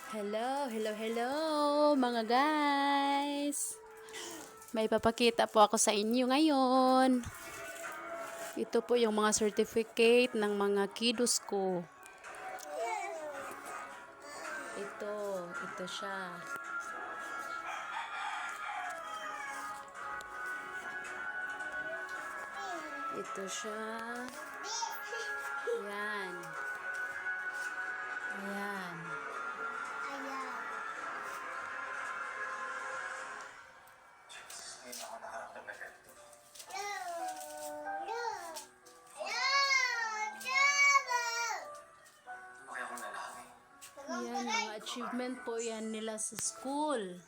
Hello mga guys. May papakita po ako sa inyo ngayon. Ito po yung mga certificate ng mga kiddos ko. Ito siya. Ito siya. Yan. Ayan. Yan, mga achievement po yan nila sa school.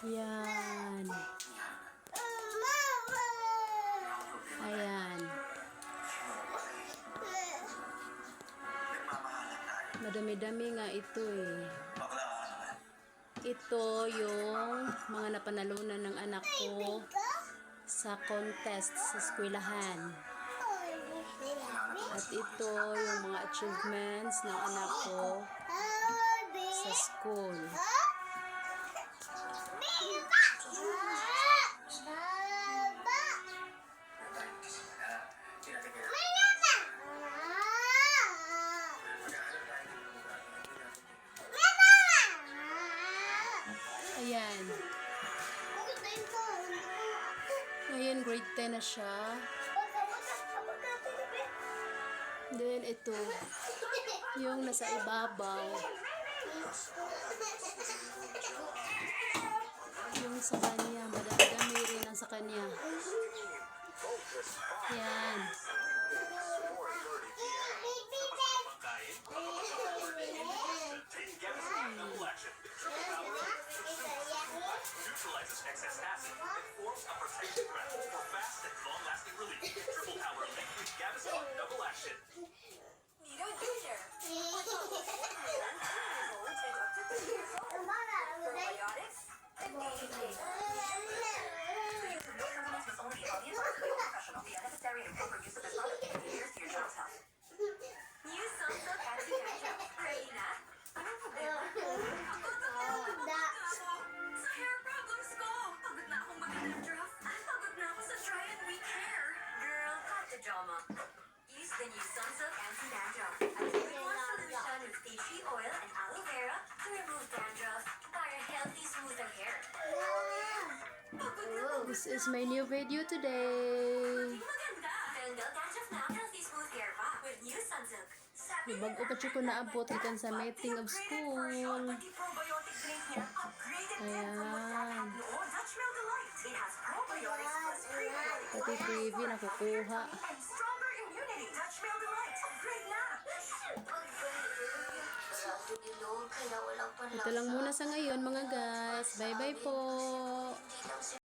Yan. Ayan. Madami-dami nga ito eh. Ito yung mga napanalunan ng anak ko sa contest sa eskwelahan. At ito yung mga achievements ng anak ko sa school. Ayan. Ngayon grade 10 na siya. Then ito, yung nasa ibabaw. Yung sa kanya, madami-dami rin ang sa kanya. Yan. Neutralizes excess acid and forms a protection threat for fast and long-lasting relief. Triple power liquid Gaviscon double action. Nido Jr. Probiotics and DHA. Only healthy and professional. The unnecessary and improper use of this product can be dangerous to your child's health. New Sunsilk Anti-Dandruff. Ready na? Anong problema? Sa hair problems ko. Pagod na akong mag-dandruff. Pagod na ako sa dry and weak hair. Girl, cut the drama. Use the new Sunsilk Anti-Dandruff. A three-in-one solution with tea tree oil and aloe vera to remove dandruff para healthy, smoother hair. This is my new video today. Maganda! Feel no dandruff na healthy, smooth hair pa with new Sunsilk. Bago pa siya ko naabot ikan sa meeting of school. Anti-probiotic drink niya, upgraded din from what's Ayan. noon. Dutch Mill Delight. It has probiotics plus prebiotic Pati TV nakukuha. and stronger immunity. Dutch Mill Delight. Upgrade na! Ito lang muna sa ngayon mga guys. Bye bye po.